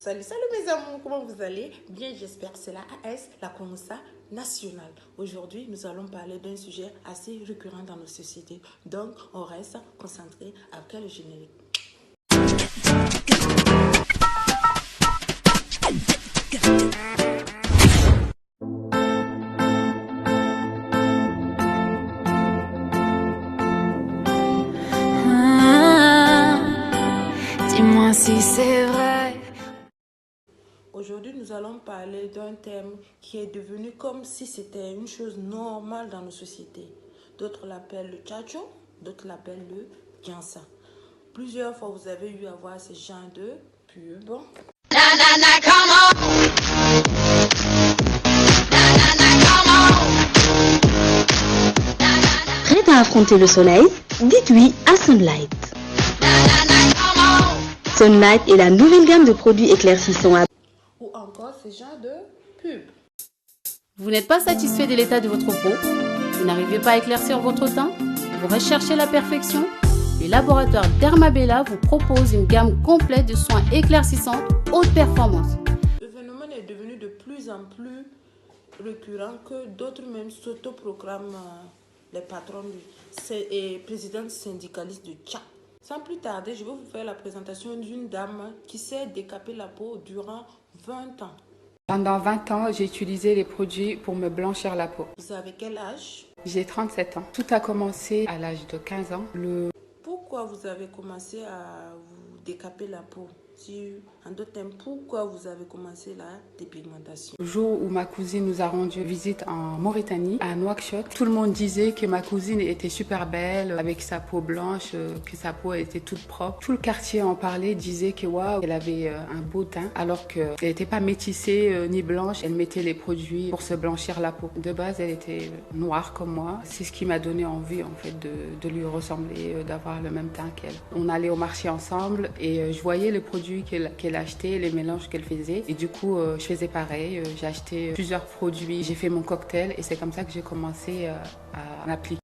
Salut, salut mes amours, comment vous allez? Bien, j'espère. C'est la AS, la Consa nationale. Aujourd'hui, nous allons parler d'un sujet assez récurrent dans nos sociétés. Donc, on reste concentré après le générique. Dis-moi si c'est vrai. Aujourd'hui, nous allons parler d'un thème qui est devenu comme si c'était une chose normale dans nos sociétés. D'autres l'appellent le tchatcho, d'autres l'appellent le Kiansa. Plusieurs fois, vous avez eu à voir ce genre de pub. Prête à affronter le soleil? Dites oui à Sunlight. Sunlight est la nouvelle gamme de produits éclaircissants à... Ou encore ce genre de pub. Vous n'êtes pas satisfait de l'état de votre peau? Vous n'arrivez pas à éclaircir votre teint? Vous recherchez la perfection? Le laboratoire Dermabella vous propose une gamme complète de soins éclaircissants haute performance. Le phénomène est devenu de plus en plus récurrent que d'autres même s'autoproclament les patrons et présidents syndicalistes de Tchad. Sans plus tarder, je vais vous faire la présentation d'une dame qui s'est décapé la peau durant 20 ans. Pendant 20 ans, j'ai utilisé les produits pour me blanchir la peau. Vous avez quel âge? J'ai 37 ans. Tout a commencé à l'âge de 15 ans. Pourquoi vous avez commencé à vous décaper la peau? En d'autres termes, pourquoi vous avez commencé la dépigmentation? Le jour où ma cousine nous a rendu visite en Mauritanie, à Nouakchott, tout le monde disait que ma cousine était super belle, avec sa peau blanche, que sa peau était toute propre. Tout le quartier en parlait, disait que waouh, elle avait un beau teint, alors qu'elle n'était pas métissée ni blanche. Elle mettait les produits pour se blanchir la peau. De base, elle était noire comme moi. C'est ce qui m'a donné envie en fait de lui ressembler, d'avoir le même teint qu'elle. On allait au marché ensemble et je voyais les produits qu'elle achetait, les mélanges qu'elle faisait. Et du coup, je faisais pareil. J'ai acheté plusieurs produits. J'ai fait mon cocktail et c'est comme ça que j'ai commencé à m'appliquer.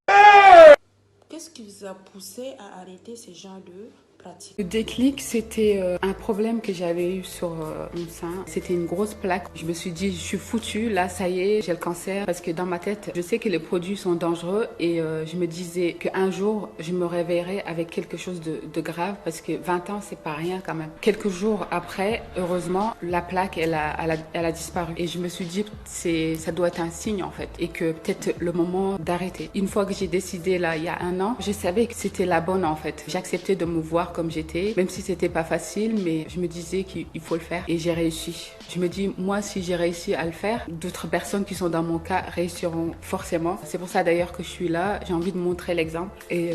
Qu'est-ce qui vous a poussé à arrêter ce genre de pratique? Le déclic, c'était un problème que j'avais eu sur mon sein. C'était une grosse plaque. Je me suis dit, je suis foutue, là, ça y est, j'ai le cancer. Parce que dans ma tête, je sais que les produits sont dangereux et je me disais qu'un jour, je me réveillerais avec quelque chose de grave parce que 20 ans, c'est pas rien quand même. Quelques jours après, heureusement, la plaque, elle a disparu. Et je me suis dit, ça doit être un signe en fait et que peut-être le moment d'arrêter. Une fois que j'ai décidé là, il y a un an, je savais que c'était la bonne en fait. J'acceptais de me voir comme j'étais, même si c'était pas facile, mais je me disais qu'il faut le faire et j'ai réussi. Je me dis, moi, si j'ai réussi à le faire, d'autres personnes qui sont dans mon cas réussiront forcément. C'est pour ça d'ailleurs que je suis là. J'ai envie de montrer l'exemple et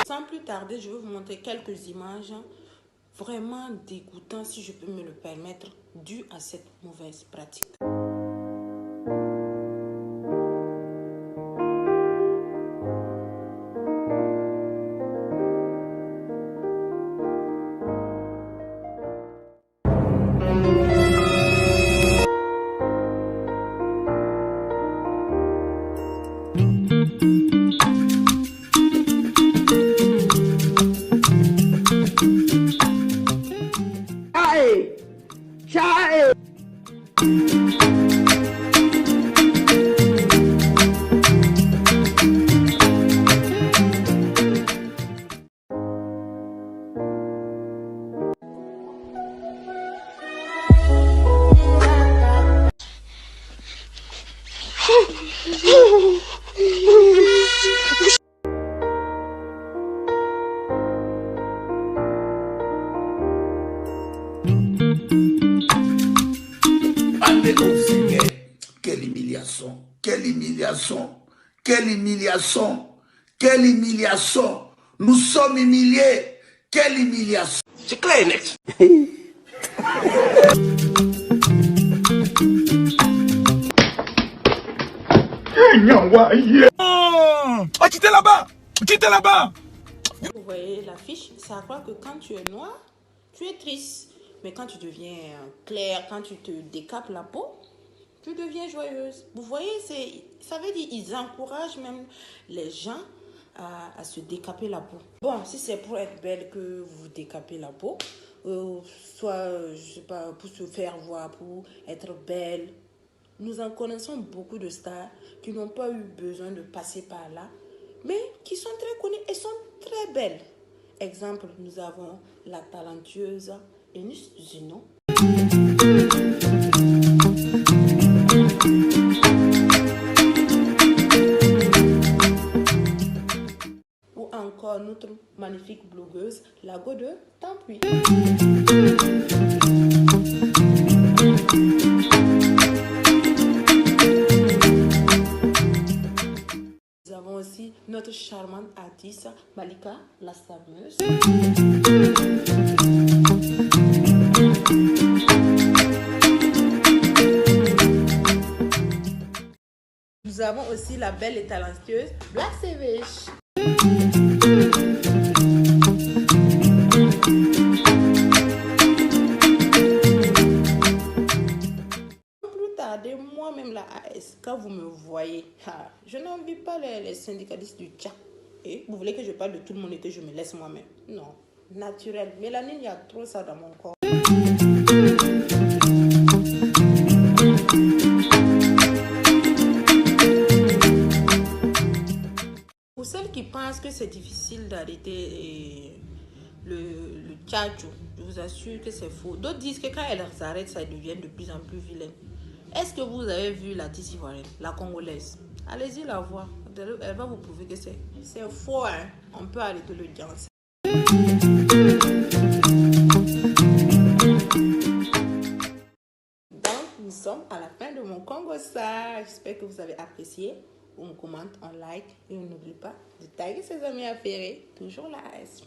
Sans plus tarder, je vais vous montrer quelques images vraiment dégoûtantes, si je peux me le permettre, dues à cette mauvaise pratique. Quelle humiliation, quelle humiliation, quelle humiliation, quelle humiliation. Nous sommes humiliés, quelle humiliation. C'est clair, net. Oh, quittez là-bas! Quittez là-bas! Vous voyez l'affiche, ça croit que quand tu es noir, tu es triste. Mais quand tu deviens clair, quand tu te décapes la peau, tu deviens joyeuse. Vous voyez, ça veut dire qu'ils encouragent même les gens à se décaper la peau. Bon, si c'est pour être belle que vous décapez la peau, soit, je sais pas, pour se faire voir, pour être belle, nous en connaissons beaucoup de stars qui n'ont pas eu besoin de passer par là, mais qui sont très connues et sont très belles. Exemple, nous avons la talentueuse Eunice Zinon. Ou encore notre magnifique blogueuse, la Go de Tampuy. Nous avons aussi notre charmante artiste, Malika la Sameuse. Nous avons aussi la belle et talentueuse Black Savage. Plus tarder, moi-même la AS, quand vous me voyez, je n'envie pas les syndicalistes du Tchad. Et vous voulez que je parle de tout le monde et que je me laisse moi-même? Non, naturel. Mélanine, il y a trop ça dans mon corps. Pour celles qui pensent que c'est difficile d'arrêter le tchatchou, je vous assure que c'est faux. D'autres disent que quand elles arrêtent, ça devient de plus en plus vilain. Est-ce que vous avez vu la tisse ivoirienne, la congolaise? Allez-y la voir. Elle va vous prouver que c'est faux. Hein? On peut arrêter le diance. Donc, nous sommes à la fin de mon Congossa. J'espère que vous avez apprécié. On commente, on like et on n'oublie pas de taguer ses amis affairés. Toujours la AS.